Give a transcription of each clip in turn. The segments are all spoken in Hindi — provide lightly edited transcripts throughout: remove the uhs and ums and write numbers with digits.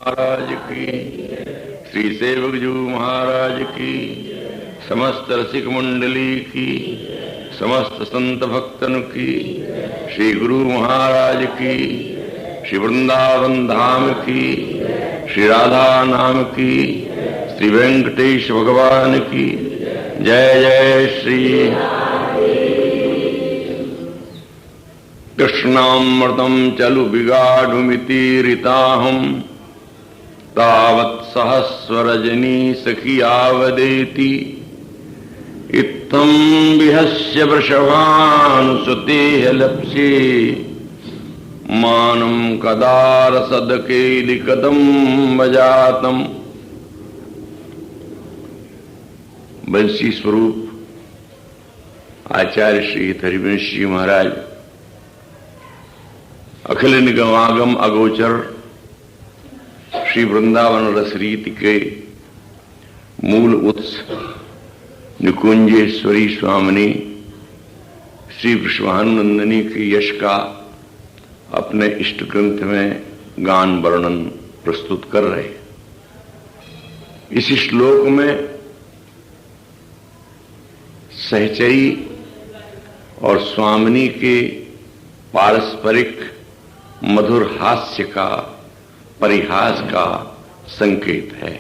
महाराज की, श्री सेवक जू महाराज की, समस्त रसिक मंडली की, समस्त संत भक्तन की, श्री गुरु महाराज की, श्री वृंदावन धाम की, श्री राधा नाम की, श्री वेंकटेश भगवान की जय जय श्री। कृष्णामृतं चलु बिगाढुमितीरिताहं तावत् सहस्ररजनी सखियावदेति इत्थं विहस्य वृषभानुसुतेह लप्स्ये मानं कदा रसदकेलिकदम्बजातम्। बंसी स्वरूप आचार्य श्री हरिवंश जी महाराज अखिल निगमागम अगोचर श्री वृंदावन रसरीति के मूल उत्स निकुंजेश्वरी स्वामिनी श्री वृषभानुनंदिनी के यश का अपने इष्ट ग्रंथ में गान वर्णन प्रस्तुत कर रहे। इस श्लोक में सहचरी और स्वामिनी के पारस्परिक मधुर हास्य का, परिहास का संकेत है।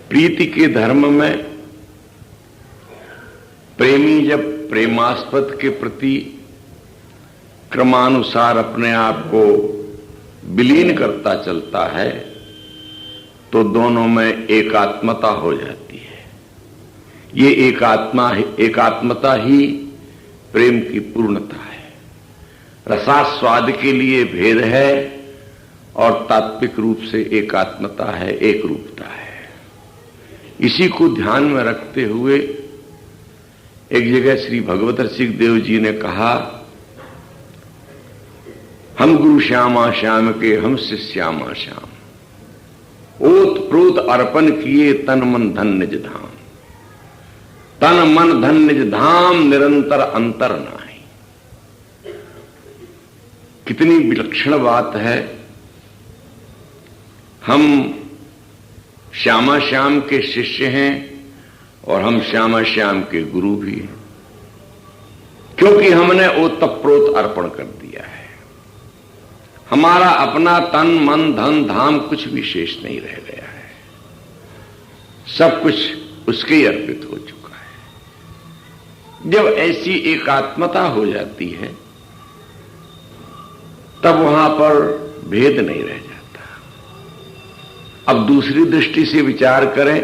प्रीति के धर्म में प्रेमी जब प्रेमास्पद के प्रति क्रमानुसार अपने आप को विलीन करता चलता है तो दोनों में एकात्मता हो जाती है। ये एकात्मता ही प्रेम की पूर्णता है। रसास्वाद के लिए भेद है और तात्विक रूप से एकात्मता है, एक रूपता है। इसी को ध्यान में रखते हुए एक जगह श्री भगवत रसिक देव जी ने कहा, हम गुरु श्यामा श्याम के हम शिष्य श्यामा श्याम, ओत प्रोत अर्पण किए तन मन धन निज धाम, तन मन धन निज धाम निरंतर अंतर नाहि। कितनी विलक्षण बात है। हम श्यामा श्याम के शिष्य हैं और हम श्यामा श्याम के गुरु भी हैं, क्योंकि हमने ओतप्रोत अर्पण कर दिया है। हमारा अपना तन मन धन धाम कुछ भी शेष नहीं रह गया है, सब कुछ उसके ही अर्पित हो चुका है। जब ऐसी एकात्मता हो जाती है तब वहां पर भेद नहीं रह जाता। अब दूसरी दृष्टि से विचार करें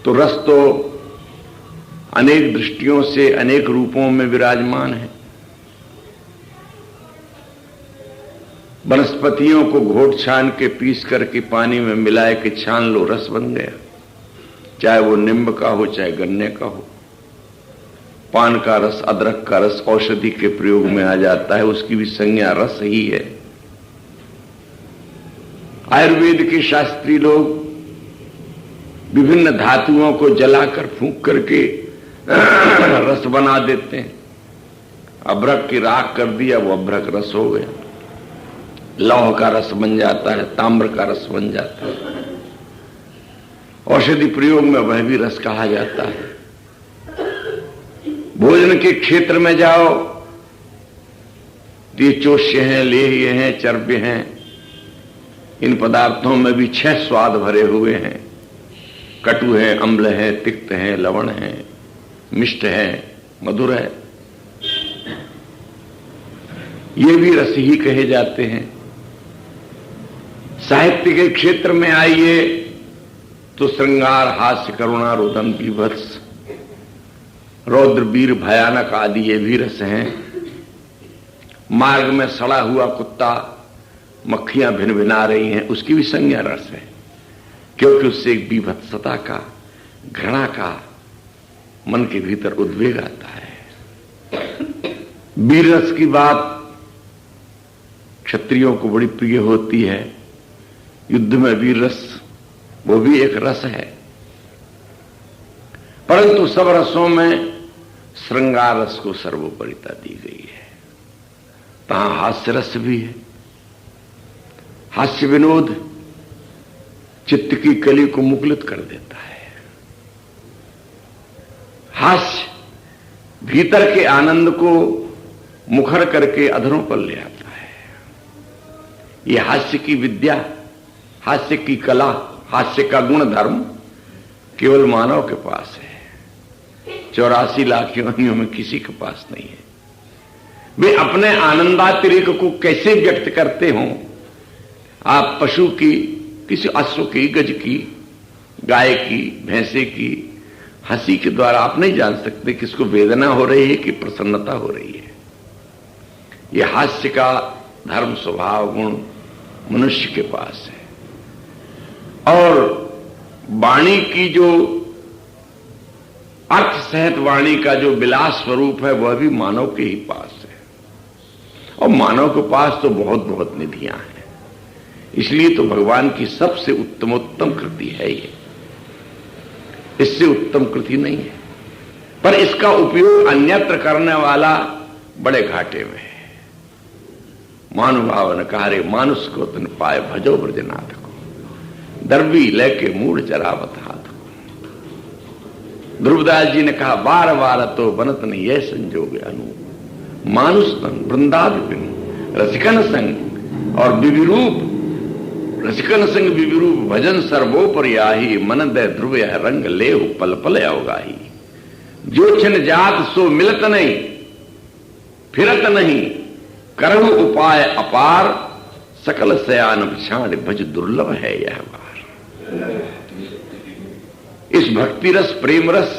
तो रस तो अनेक दृष्टियों से अनेक रूपों में विराजमान है। वनस्पतियों को घोट छान के पीस करके पानी में मिलाए के छान लो, रस बन गया। चाहे वो नींब का हो चाहे गन्ने का हो। पान का रस, अदरक का रस औषधि के प्रयोग में आ जाता है, उसकी भी संज्ञा रस ही है। आयुर्वेद के शास्त्री लोग विभिन्न धातुओं को जलाकर फूंक करके रस बना देते हैं। अभ्रक की राख कर दिया, वो अभ्रक रस हो गया। लौह का रस बन जाता है, ताम्र का रस बन जाता है। औषधि प्रयोग में वह भी रस कहा जाता है। भोजन के क्षेत्र में जाओ तो ये चोष्य हैं, लेह्य हैं, चर्ब्य हैं। इन पदार्थों में भी 6 स्वाद भरे हुए हैं। कटु है, अम्ल है, तिक्त है, लवण है, मिष्ट है, मधुर है। ये भी रस ही कहे जाते हैं। साहित्य के क्षेत्र में आइए तो श्रृंगार, हास्य, करुणा, रुदन, बीभत्स, रौद्र, वीर, भयानक आदि ये भी रस हैं। मार्ग में सड़ा हुआ कुत्ता, मक्खियां भिनभिना रही हैं, उसकी भी संज्ञा रस है, क्योंकि उससे एक बीभत्सता का, घृणा का मन के भीतर उद्वेग आता है। वीर रस की बात क्षत्रियों को बड़ी प्रिय होती है। युद्ध में वीर रस वो भी एक रस है। परंतु सब रसों में श्रृंगार रस को सर्वोपरिता दी गई है। तहां हास्य रस भी है, हास्य विनोद चित्त की कली को मुखलित कर देता है। हास्य भीतर के आनंद को मुखर करके अधरों पर ले आता है। यह हास्य की विद्या, हास्य की कला, हास्य का गुण धर्म केवल मानव के पास है। 84 लाख योनियों में किसी के पास नहीं है। वे अपने आनंदातिरेक को कैसे व्यक्त करते हों, आप पशु की, किसी अश्व की, गज की, गाय की, भैंसे की हंसी के द्वारा आप नहीं जान सकते किसको वेदना हो रही है कि प्रसन्नता हो रही है। यह हास्य का धर्म, स्वभाव, गुण मनुष्य के पास है। और वाणी की जो अर्थ सहित वाणी का जो विलास स्वरूप है वह भी मानव के ही पास है। और मानव के पास तो बहुत बहुत निधियां हैं। इसलिए तो भगवान की सबसे उत्तमोत्तम कृति है ये, इससे उत्तम कृति नहीं है। पर इसका उपयोग अन्यत्र करने वाला बड़े घाटे में है। मानुभावन कार्य मानुष को तन पाए भजो ब्रजनाथ को, दर्बी लेके मूढ़ चरावत हाथ को। ध्रुवदास जी ने कहा बार बार तो बनत नहीं यह संजोग अनु, मानुष तन वृंदावन रसिकन संग और विविरूप, रसिकन संग विविरूप भजन सर्वोपरियाही, मन दे ध्रुव यह रंग लेहु पल पल अवगाही। जो छिन जात सो मिलत नहीं, फिरत नहीं, करहु उपाय अपार, सकल सयान विषाण भज दुर्लभ है यह बार। इस भक्ति रस, प्रेम रस,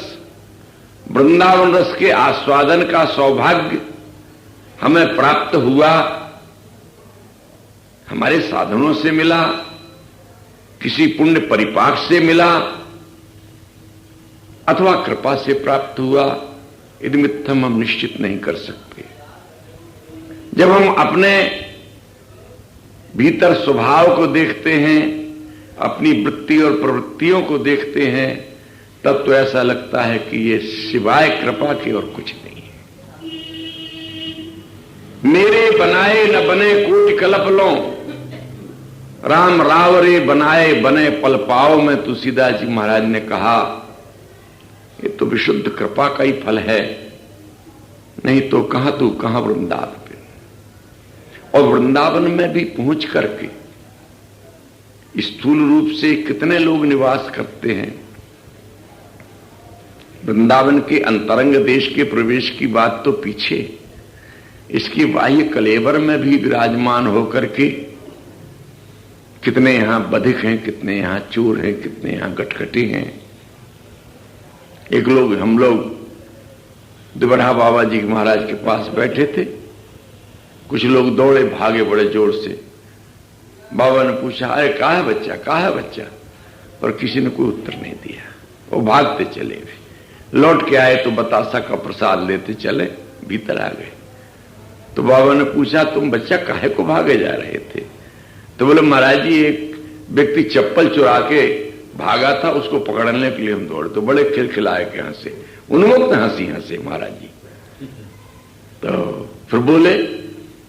वृंदावन रस के आस्वादन का सौभाग्य हमें प्राप्त हुआ, हमारे साधनों से मिला, किसी पुण्य परिपाक से मिला, अथवा कृपा से प्राप्त हुआ, इदमित्थम हम निश्चित नहीं कर सकते। जब हम अपने भीतर स्वभाव को देखते हैं, अपनी वृत्ति और प्रवृत्तियों को देखते हैं, तब तो ऐसा लगता है कि ये सिवाय कृपा के और कुछ नहीं है। मेरे बनाए न बने कोटि कल्प लो, राम रावरे बनाए बने पल पाओ में। तुलसीदास जी महाराज ने कहा ये तो विशुद्ध कृपा का ही फल है, नहीं तो कहां तू कहां वृंदावन पे। और वृंदावन में भी पहुंच करके स्थूल रूप से कितने लोग निवास करते हैं। वृंदावन के अंतरंग देश के प्रवेश की बात तो पीछे, इसकी बाह्य कलेवर में भी विराजमान होकर के कितने यहां बधिक हैं, कितने यहां चोर हैं, कितने यहां गटखटे हैं। एक लोग, हम लोग दुबढ़ा बाबा जी महाराज के पास बैठे थे, कुछ लोग दौड़े भागे बड़े जोर से। बाबा ने पूछा अरे कहाँ है बच्चा, कहाँ है बच्चा, पर किसी ने कोई उत्तर नहीं दिया। वो भागते चले गए। लौट के आए तो बतासा का प्रसाद लेते चले, भीतर आ गए। तो बाबा ने पूछा तुम बच्चा काहे को भागे जा रहे थे? तो बोले महाराज जी एक व्यक्ति चप्पल चुरा के भागा था, उसको पकड़ने के लिए हम दौड़े। तो बड़े खिलखिलाए के हंसे, उन्मुक्त हंसी हंसे महाराज जी। तो फिर बोले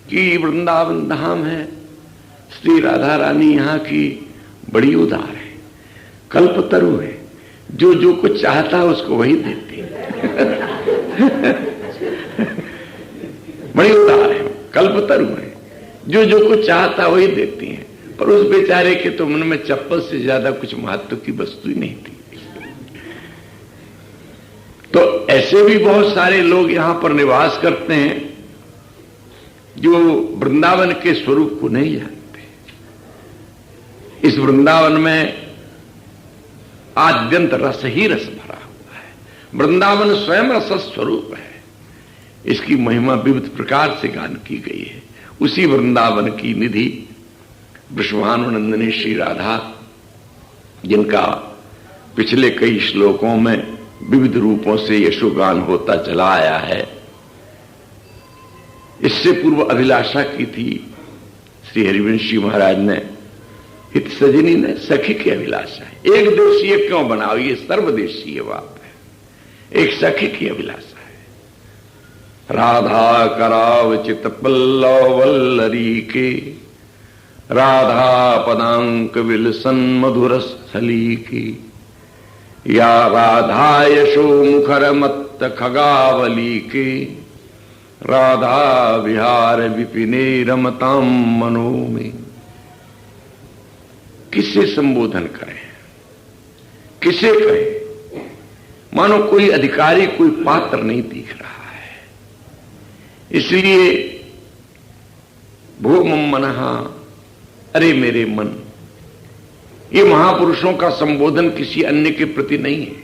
कि वृंदावन धाम है, श्री राधा रानी यहाँ की बड़ी उदार है, कल्पतरु है, जो जो कुछ चाहता है उसको वही देती है। बड़ी उदार है, कल्पतरु है, जो जो कुछ चाहता वही देती है। पर उस बेचारे के तो मन में चप्पल से ज्यादा कुछ महत्व की वस्तु ही नहीं थी। तो ऐसे भी बहुत सारे लोग यहां पर निवास करते हैं जो वृंदावन के स्वरूप को नहीं जानते। इस वृंदावन में आद्यंत रस ही रस भरा हुआ है। वृंदावन स्वयं रस स्वरूप है। इसकी महिमा विविध प्रकार से गान की गई है। उसी वृंदावन की निधि विश्वानुनंदिनी श्री राधा, जिनका पिछले कई श्लोकों में विविध रूपों से यशोगान होता चला आया है, इससे पूर्व अभिलाषा की थी श्री हरिवंशी महाराज ने, हित सजनी ने सखी की अभिलाषा है। एक देशीय क्यों बनाओ, ये सर्वदेशीय बात है। एक सखी की अभिलाषा है। राधा कराव चित पल्लव वल्लरी के, राधा पदांक विलसन मधुर स्थली की, या राधा यशो मुखर मत्त खगावली के, राधा विहार विपिने रमताम मनो में। किसे संबोधन करें, किसे कहें? मानो कोई अधिकारी, कोई पात्र नहीं दिख रहा है। इसलिए भो मम मनहा, अरे मेरे मन, ये महापुरुषों का संबोधन किसी अन्य के प्रति नहीं है,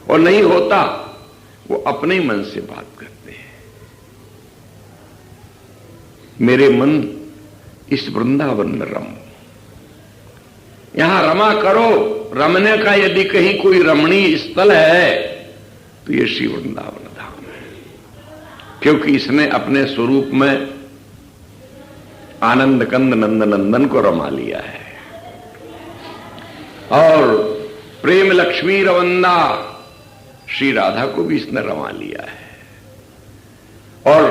और नहीं होता, वो अपने ही मन से बात करते हैं। मेरे मन इस वृंदावन में रमो, यहां रमा करो। रमने का यदि कहीं कोई रमणीय स्थल है तो ये श्री वृंदावन धाम है, क्योंकि इसने अपने स्वरूप में आनंद कंद नंद नंदन को रमा लिया है, और प्रेम लक्ष्मी रवंदा श्री राधा को भी इसने रमा लिया है। और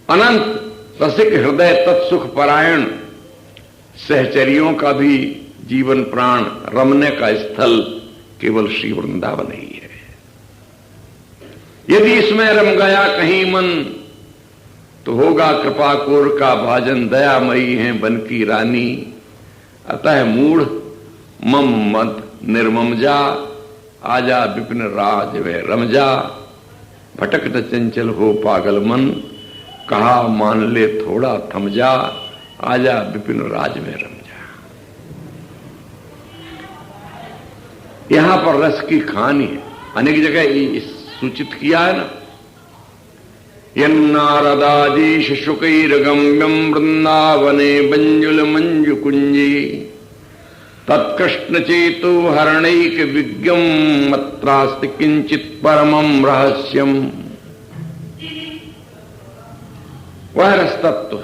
अनंत रसिक हृदय तत्सुख परायण सहचरियों का भी जीवन प्राण रमने का स्थल केवल श्री वृंदावन ही है। यदि इसमें रम गया कहीं मन तो होगा कृपा कोर का भाजन, दयामयी है बन की रानी। अतः मूढ़ मम मत निर्मम जा, आजा विपिन राज वे रम जा। भटकत चंचल हो पागल मन, कहा मान ले थोड़ा थम जा, आजा विपिन राज में रम जा। यहां पर रस की कहानी है, अनेक जगह सूचित किया है ना। यन्नारदादीश शुकैर्गम्यम वृंदावने बंजुल मंजु कुंजी, तत्कृष्ण चेतो हरणैक विज्ञम मत्रास्ति किंचित परमम रहस्यम। वह रस तत्व,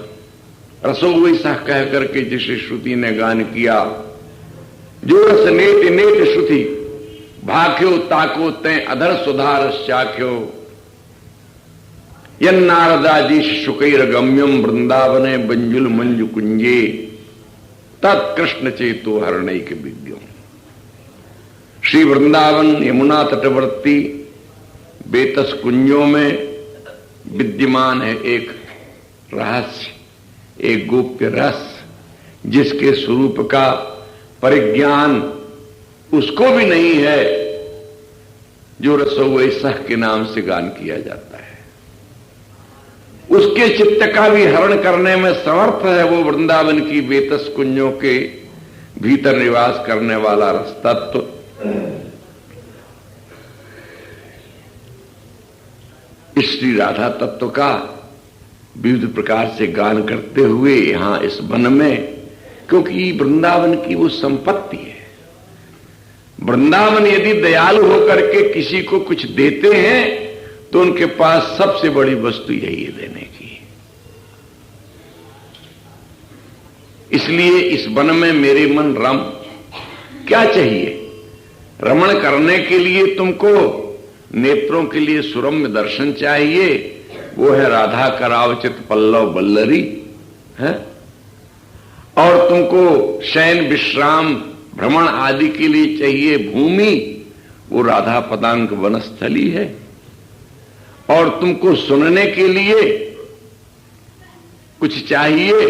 रसो वैसा कह करके जिसे श्रुति ने गान किया, जो रस नेट नेट श्रुति भाख्यो ताको तय अधर सुधार शाख्यो। यन्नारदादीश शुकैर्गम्यम वृंदावने बंजुल मंजु कुंजे, तत्कृष्ण चेतो हरणैक विज्ञम। श्री वृंदावन यमुना तटवर्ती बेतस कुंजों में विद्यमान है एक रहस्य, एक गोप्य रस, जिसके स्वरूप का परिज्ञान उसको भी नहीं है जो रसोवैसा के नाम से गान किया जाता है। उसके चित्त का भी हरण करने में समर्थ है वो वृंदावन की बेतस कुंजों के भीतर निवास करने वाला रस तत्व। इस श्री राधा तत्व का विविध प्रकार से गान करते हुए यहां इस वन में, क्योंकि वृंदावन की वो संपत्ति है। वृंदावन यदि दयालु होकर के किसी को कुछ देते हैं तो उनके पास सबसे बड़ी वस्तु यही है देने की। इसलिए इस वन में मेरे मन रम। क्या चाहिए? रमण करने के लिए तुमको नेत्रों के लिए सुरम्य दर्शन चाहिए, वो है राधा करावचित पल्लव बल्लरी है। और तुमको शयन विश्राम भ्रमण आदि के लिए चाहिए भूमि, वो राधा पदांक वनस्थली है। और तुमको सुनने के लिए कुछ चाहिए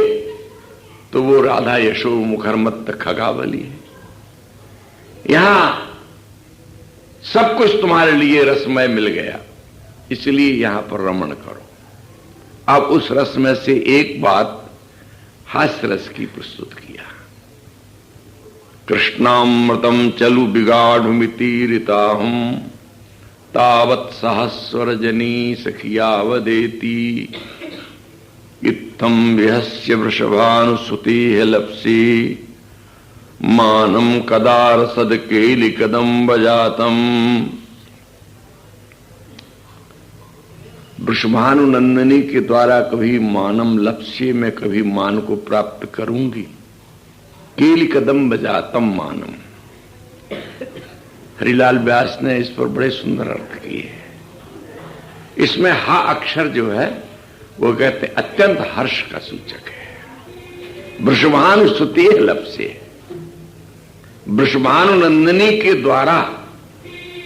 तो वो राधा यशो मुखरमत्त खगावली है। यहां सब कुछ तुम्हारे लिए रसमय मिल गया, इसलिए यहां पर रमण करो। अब उस रस में से एक बात हास्य रस की प्रस्तुत किया। कृष्णामृतम चलु बिगाढ़ुमितीरिताहम, तावत् सहस्वर जनी सखियावदेती, इत्थम विहस्य वृषभानुसुते लप्सी, मानम कदार सदकेलि कदम्ब जातम। वृषभानु नंदनी के द्वारा कभी मानम लप्स्य में कभी मान को प्राप्त करूंगी। केली कदम्ब जातम मानम। हरिलाल व्यास ने इस पर बड़े सुंदर अर्थ किए। इसमें हा अक्षर जो है वो कहते अत्यंत हर्ष का सूचक है। वृषभानु स्तुते लब से, वृषभानु नंदिनी के द्वारा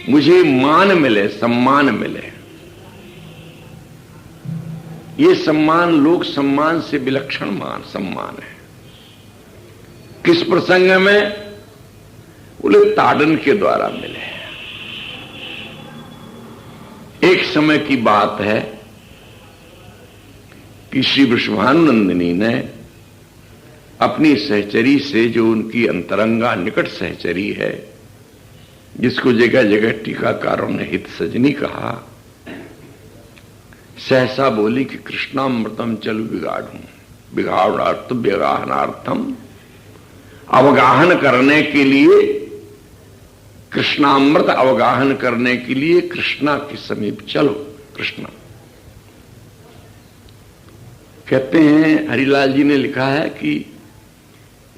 मुझे मान मिले, सम्मान मिले। ये सम्मान लोक सम्मान से विलक्षण सम्मान है। किस प्रसंग में? बोले ताड़न के द्वारा मिले। एक समय की बात है कि श्री वृषभानुनंदिनी ने अपनी सहचरी से, जो उनकी अंतरंगा निकट सहचरी है, जिसको जगह जगह टीकाकारों ने हित सजनी कहा, सहसा बोली कि कृष्णामृतम चलु बिगाड़ू, बिगाड़ार्थ व्यगाहनार्थम, अवगाहन करने के लिए, कृष्णामृत अवगाहन करने के लिए कृष्णा के समीप चलो। कृष्णा कहते हैं, हरिलाल जी ने लिखा है कि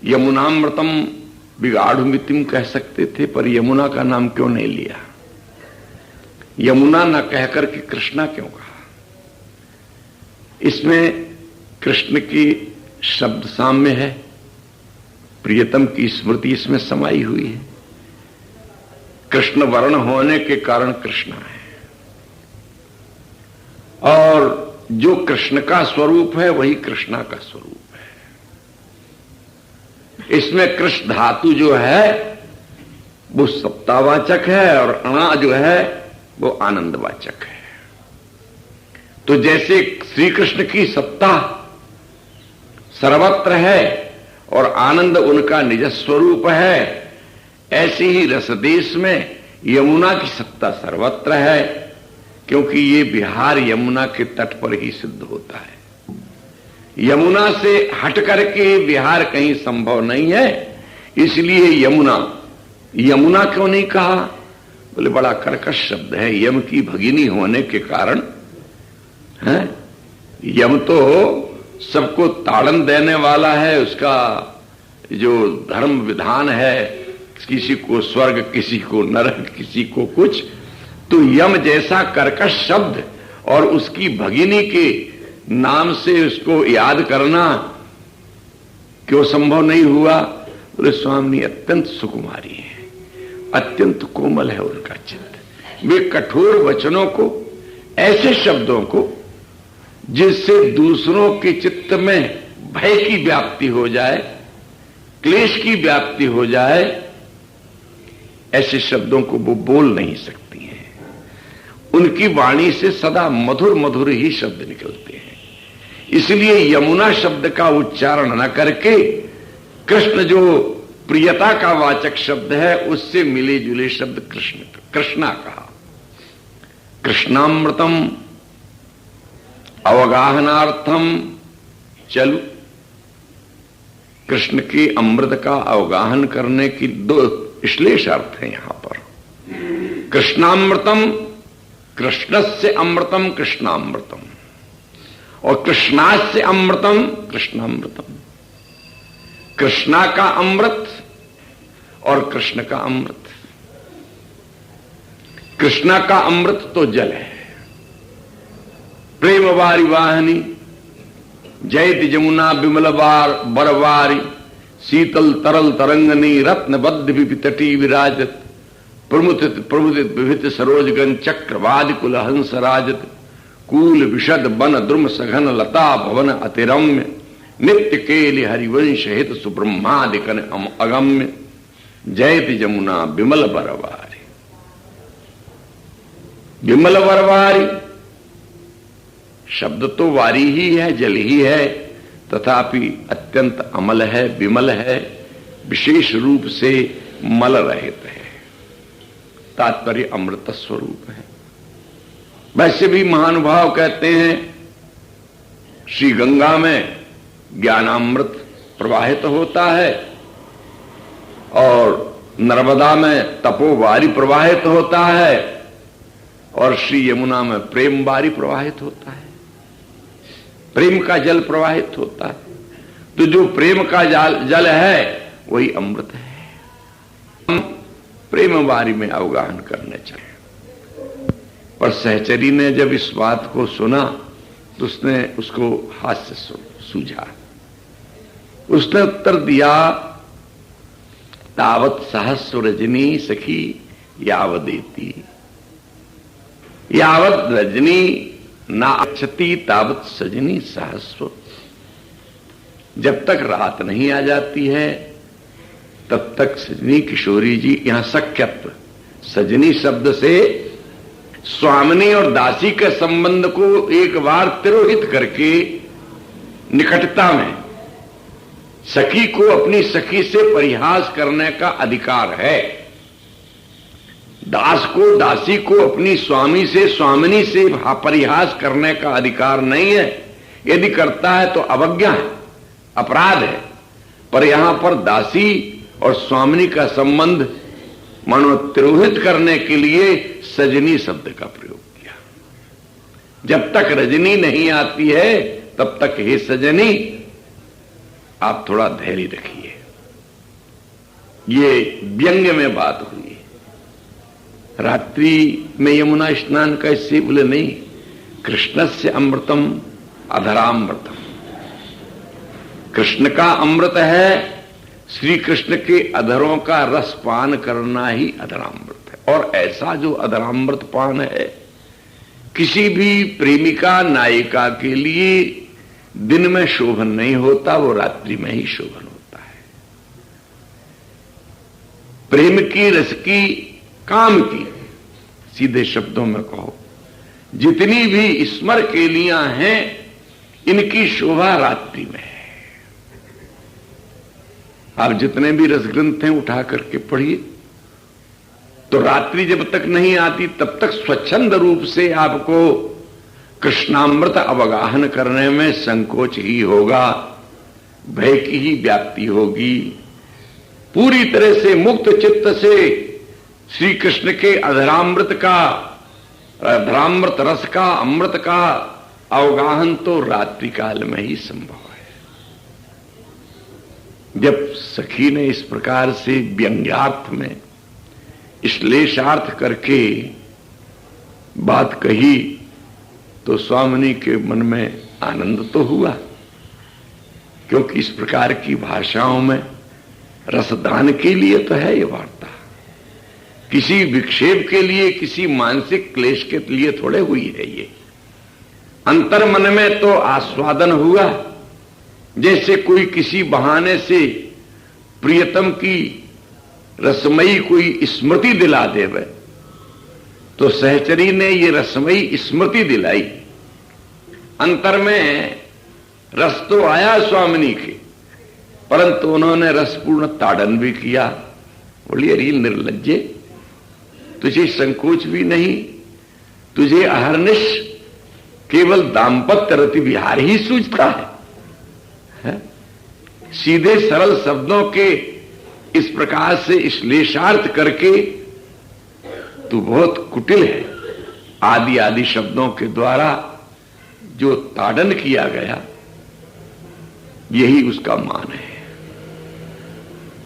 यमुनामृतम बिगाड़ुमितिम कह सकते थे, पर यमुना का नाम क्यों नहीं लिया? यमुना न कहकर के कृष्णा क्यों कहा? इसमें कृष्ण की शब्द साम्य है, प्रियतम की स्मृति इसमें समाई हुई है। कृष्ण वर्ण होने के कारण कृष्ण है, और जो कृष्ण का स्वरूप है वही कृष्णा का स्वरूप है। इसमें कृष्ण धातु जो है वो सत्तावाचक है, और अणा जो है वो आनंदवाचक है। तो जैसे श्री कृष्ण की सत्ता सर्वत्र है और आनंद उनका निज स्वरूप है, ऐसे ही रसदेश में यमुना की सत्ता सर्वत्र है, क्योंकि ये विहार यमुना के तट पर ही सिद्ध होता है। यमुना से हट करके विहार कहीं संभव नहीं है, इसलिए यमुना, यमुना क्यों नहीं कहा? बोले बड़ा कर्कश शब्द है, यम की भगिनी होने के कारण है। यम तो सबको ताड़न देने वाला है, उसका जो धर्म विधान है, किसी को स्वर्ग, किसी को नरक, किसी को कुछ। तो यम जैसा कर्कश शब्द और उसकी भगिनी के नाम से उसको याद करना क्यों संभव नहीं हुआ? बोले स्वामी अत्यंत सुकुमारी है, अत्यंत कोमल है उनका चित्त। वे कठोर वचनों को, ऐसे शब्दों को जिससे दूसरों के चित्त में भय की व्याप्ति हो जाए, क्लेश की व्याप्ति हो जाए, ऐसे शब्दों को वो बोल नहीं सकती हैं। उनकी वाणी से सदा मधुर मधुर ही शब्द निकलते हैं। इसलिए यमुना शब्द का उच्चारण न करके कृष्ण, जो प्रियता का वाचक शब्द है, उससे मिले जुले शब्द कृष्णा कहा। कृष्णामृतम अवगाहनार्थम चलु। कृष्ण के अमृत का अवगाहन करने की दो श्लेष अर्थ है यहां पर। कृष्णामृतम, कृष्णस्य अमृतम कृष्णामृतम, और कृष्णास्य अमृतम कृष्णामृतम। कृष्णा का अमृत और कृष्ण का अमृत। कृष्णा का अमृत तो जल है, प्रेम वारी वाहनी, जयति जमुना विमल बरवारी, शीतल तरल तरंगनी, रत्न बद्ध वितटी विराजत, प्रमुदित प्रमुदित विभित सरोजगन चक्रवाद कुल हंस राजत, कूल विशद बन द्रुम सघन लता भवन अतिरम्य, नित्य केलि हरिवंश हित सुब्रह्मादिकन अगम्य, जयति जमुना विमल बरवारी। विमल बरवारी शब्द तो वारी ही है, जल ही है, तथापि अत्यंत अमल है, विमल है, विशेष रूप से मल रहित है। तात्पर्य अमृत स्वरूप है। वैसे भी महानुभाव कहते हैं श्री गंगा में ज्ञानामृत प्रवाहित होता है, और नर्मदा में तपोवारी प्रवाहित होता है, और श्री यमुना में प्रेम वारी प्रवाहित होता है। प्रेम का जल प्रवाहित होता है। तो जो प्रेम का जल है वही अमृत है। हम प्रेम वारी में अवगाहन करने चाहिए। पर सहचरी ने जब इस बात को सुना तो उसने उसको हास्य सूझा। उसने उत्तर दिया, तावत सहस्र रजनी सखी यावदेती, यावत रजनी ना अच्छती तावत सजनी सहस्र। जब तक रात नहीं आ जाती है तब तक सजनी किशोरी जी, यहां सख्यत्व, सजनी शब्द से स्वामिनी और दासी के संबंध को एक बार तिरोहित करके निकटता में सखी को अपनी सखी से परिहास करने का अधिकार है। दास को, दासी को अपनी स्वामी से, स्वामिनी से परिहास करने का अधिकार नहीं है। यदि करता है तो अवज्ञा है, अपराध है। पर यहां पर दासी और स्वामिनी का संबंध मानो तिरोहित करने के लिए सजनी शब्द का प्रयोग किया। जब तक रजनी नहीं आती है तब तक हे सजनी आप थोड़ा धैर्य रखिए। ये व्यंग्य में बात हुई। रात्रि में यमुना स्नान का इससे बोले नहीं, कृष्णस्य अमृतम अधरामृतम, कृष्ण का अमृत है, श्री कृष्ण के अधरों का रस पान करना ही अधरामृत है। और ऐसा जो अधरामृत पान है किसी भी प्रेमिका नायिका के लिए दिन में शोभन नहीं होता, वो रात्रि में ही शोभन होता है। प्रेम की, रस की, काम की, सीधे शब्दों में कहो जितनी भी स्मर केलियां हैं इनकी शोभा रात्रि में है। आप जितने भी रस ग्रंथ हैं उठा करके पढ़िए तो रात्रि जब तक नहीं आती तब तक स्वच्छंद रूप से आपको कृष्णामृत अवगाहन करने में संकोच ही होगा, भय की ही व्याप्ति होगी। पूरी तरह से मुक्त चित्त से श्री कृष्ण के अधरामृत का, अधरामृत रस का, अमृत का अवगाहन तो रात्रि काल में ही संभव है। जब सखी ने इस प्रकार से व्यंग्यार्थ में श्लेषार्थ करके बात कही तो स्वामिनी के मन में आनंद तो हुआ, क्योंकि इस प्रकार की भाषाओं में रसदान के लिए तो है ये वार्ता, किसी विक्षेप के लिए, किसी मानसिक क्लेश के लिए थोड़े हुई है। ये अंतर मन में तो आस्वादन हुआ, जैसे कोई किसी बहाने से प्रियतम की रसमयी कोई स्मृति दिला देवे, तो सहचरी ने ये रसमयी स्मृति दिलाई। अंतर में रस तो आया स्वामिनी के, परंतु उन्होंने रसपूर्ण ताड़न भी किया। बोली अरे निर्लज्जे, तुझे संकोच भी नहीं, तुझे अहर्निश केवल दाम्पत्य रति विहार ही सूझता है? सीधे सरल शब्दों के इस प्रकार से श्लेषार्थ करके तू बहुत कुटिल है। आदि आदि शब्दों के द्वारा जो ताड़न किया गया यही उसका मान है।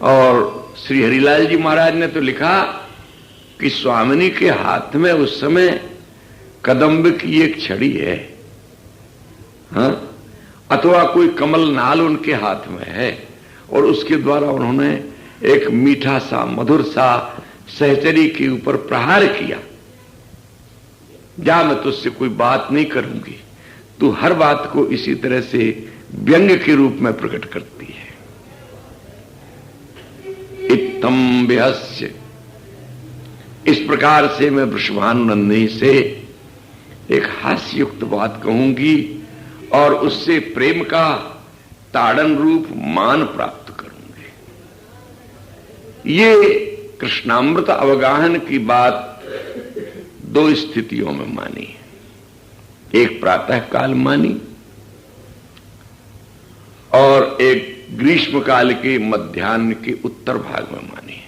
और श्री हरिलाल जी महाराज ने तो लिखा कि स्वामिनी के हाथ में उस समय कदम्ब की एक छड़ी है, हाँ? अथवा कोई कमल नाल उनके हाथ में है, और उसके द्वारा उन्होंने एक मीठा सा, मधुर सा सहचरी के ऊपर प्रहार किया। जा, मैं तुझसे कोई बात नहीं करूंगी, तू हर बात को इसी तरह से व्यंग्य के रूप में प्रकट करती है। इत्थम विहस्य, इस प्रकार से मैं वृषभानुनंदिनी से एक हास्ययुक्त बात कहूंगी और उससे प्रेम का ताड़न रूप मान प्राप्त करूंगी। ये कृष्णामृत अवगाहन की बात दो स्थितियों में मानी है। एक प्रातः काल मानी और एक ग्रीष्म काल के मध्याह्न के उत्तर भाग में मानी है।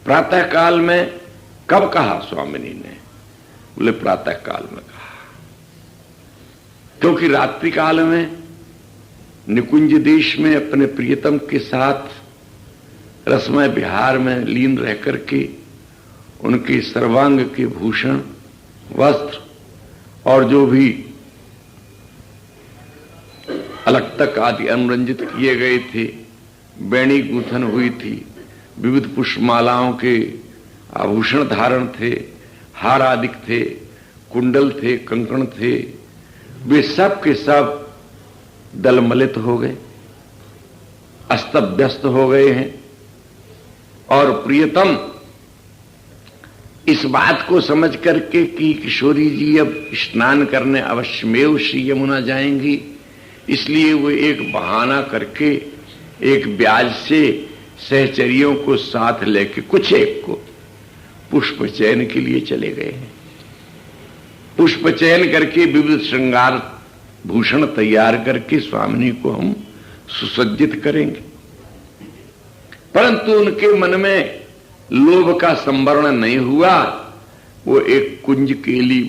प्रातः काल में कब कहा स्वामिनी ने? बोले प्रातः काल में कहा, क्योंकि रात्रि काल में निकुंज देश में अपने प्रियतम के साथ रसमय विहार में लीन रह करके उनके सर्वांग के भूषण, वस्त्र और जो भी अलग तक आदि अनुरंजित किए गए थे, बेणी गूंथन हुई थी, विविध पुष्पमालाओं के आभूषण धारण थे, हार आदि थे, कुंडल थे, कंकण थे, वे सब के सब दलमलित हो गए, अस्त व्यस्त हो गए हैं। और प्रियतम इस बात को समझ करके कि किशोरी जी अब स्नान करने अवश्यमेव श्री यमुना जाएंगी, इसलिए वो एक बहाना करके एक ब्याज से सहचरियों को साथ लेके कुछ एक को पुष्प चयन के लिए चले गए हैं। पुष्प चयन करके विविध श्रृंगार भूषण तैयार करके स्वामिनी को हम सुसज्जित करेंगे। परंतु उनके मन में लोभ का संवरण नहीं हुआ। वो एक कुंज केली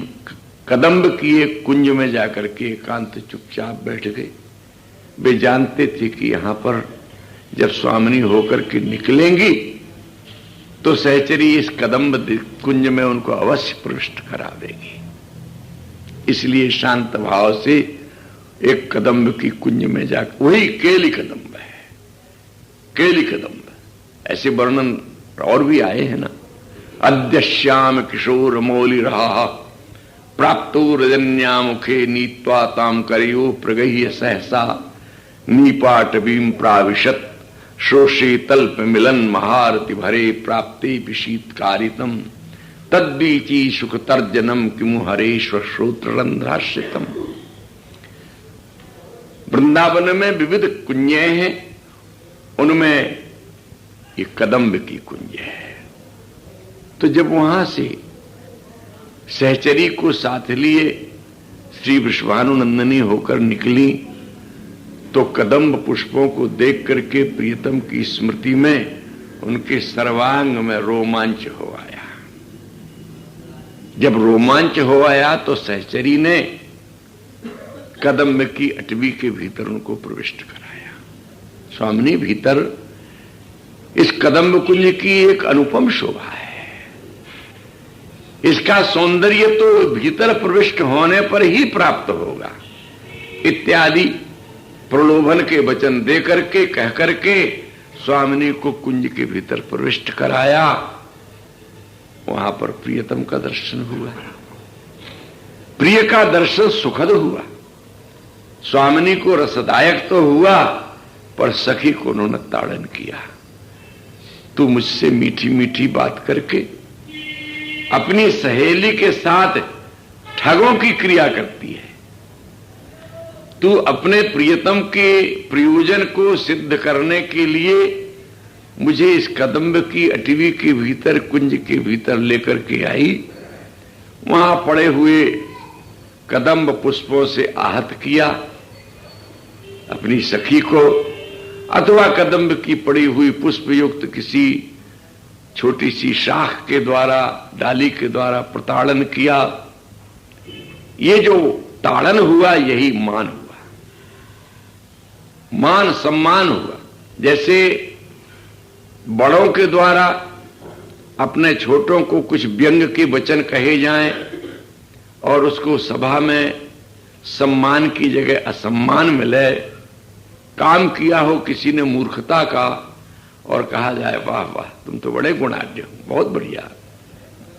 कदम्ब की एक कुंज में जाकर के एकांत चुपचाप बैठ गए। वे जानते थे कि यहां पर जब स्वामिनी होकर के निकलेंगी तो सहचरी इस कदम्ब कुंज में उनको अवश्य प्रविष्ट करा देगी। इसलिए शांत भाव से एक कदम्ब की कुंज में जाकर, वही केली कदम्ब है, केली कदम्ब, ऐसे वर्णन और भी आए हैं ना। अद्य श्याम किशोर मौलि रहा प्राप्तो रजन्या मुखे नीत्वा ताम करयो प्रगह्य सहसा नीपाट भीम प्राविशत शोषे तल्प मिलन महारति भरे प्राप्ते विशीतकारितम तद्बीची सुख तर्जनम किमु हरेश्वर श्रोत्र रंध्राश्रितम। वृंदावन में विविध कुंजें हैं, उनमें ये कदम्ब की कुंज है। तो जब वहां से सहचरी को साथ लिए श्री वृषभानुनंदनी होकर निकली तो कदम्ब पुष्पों को देख करके प्रियतम की स्मृति में उनके सर्वांग में रोमांच हो आया। जब रोमांच हो आया तो सहचरी ने कदम्ब की अटवी के भीतर उनको प्रविष्ट कराया। स्वामिनी भीतर इस कदम्ब कुंज की एक अनुपम शोभा है। इसका सौंदर्य तो भीतर प्रविष्ट होने पर ही प्राप्त होगा इत्यादि प्रलोभन के वचन दे करके कह करके स्वामिनी को कुंज के भीतर प्रविष्ट कराया। वहां पर प्रियतम का दर्शन हुआ। प्रिय का दर्शन सुखद हुआ। स्वामिनी को रसदायक तो हुआ, पर सखी को उन्होंने ताड़न किया। तू मुझसे मीठी मीठी बात करके अपनी सहेली के साथ ठगों की क्रिया करती है। तू अपने प्रियतम के प्रयोजन को सिद्ध करने के लिए मुझे इस कदम्ब की अटवी के भीतर कुंज के भीतर लेकर के आई। वहां पड़े हुए कदम्ब पुष्पों से आहत किया अपनी सखी को, अथवा कदम्ब की पड़ी हुई पुष्प युक्त किसी छोटी सी शाख के द्वारा, डाली के द्वारा प्रताड़न किया। ये जो ताड़न हुआ यही मान हुआ, मान सम्मान हुआ। जैसे बड़ों के द्वारा अपने छोटों को कुछ व्यंग के वचन कहे जाएं और उसको सभा में सम्मान की जगह असम्मान मिले, काम किया हो किसी ने मूर्खता का और कहा जाए वाह वाह तुम तो बड़े गुणाढ्य हो, बहुत बढ़िया,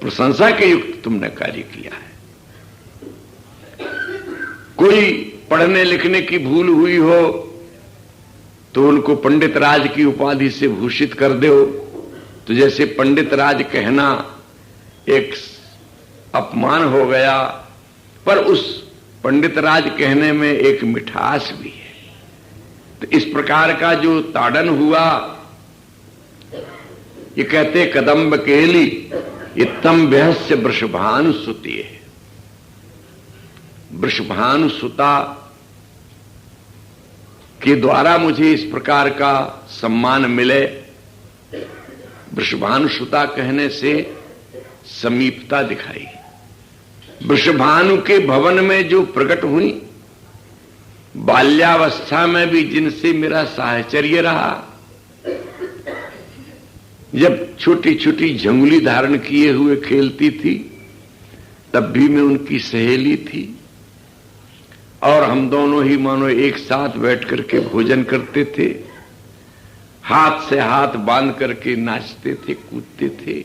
प्रशंसा के युक्त तुमने कार्य किया है। कोई पढ़ने लिखने की भूल हुई हो तो उनको पंडित राज की उपाधि से भूषित कर दो। तो जैसे पंडित राज कहना एक अपमान हो गया, पर उस पंडित राज कहने में एक मिठास भी है। तो इस प्रकार का जो ताड़न हुआ, ये कहते कदम्ब केली इत्तम व्यहस्य वृषभानुसुति है। वृषभानुसुता के द्वारा मुझे इस प्रकार का सम्मान मिले। वृषभानुसुता कहने से समीपता दिखाई। वृषभानु के भवन में जो प्रकट हुई, बाल्यावस्था में भी जिनसे मेरा साहचर्य रहा, जब छोटी छोटी झंगुली धारण किए हुए खेलती थी तब भी मैं उनकी सहेली थी। और हम दोनों ही मानो एक साथ बैठ करके भोजन करते थे, हाथ से हाथ बांध करके नाचते थे, कूदते थे।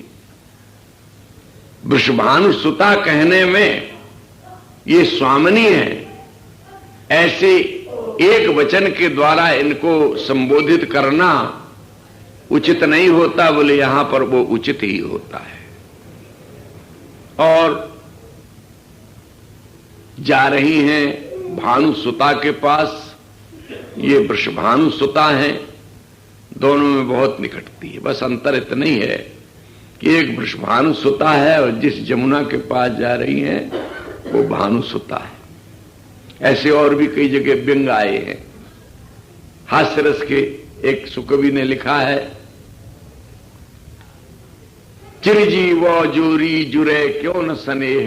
वृषभानुसुता कहने में ये स्वामिनी है, ऐसे एक वचन के द्वारा इनको संबोधित करना उचित नहीं होता, बोले यहां पर वो उचित ही होता है। और जा रही हैं भानुसुता के पास, ये वृषभानुसुता है, दोनों में बहुत निकटती है। बस अंतर इतना ही है कि एक वृषभानुसुता है और जिस जमुना के पास जा रही हैं वो भानुसुता है। ऐसे और भी कई जगह व्यंग आए हैं। हास्यरस के एक सुकवि ने लिखा है, चिरजीव जोरी जुरे क्यों न स्नेह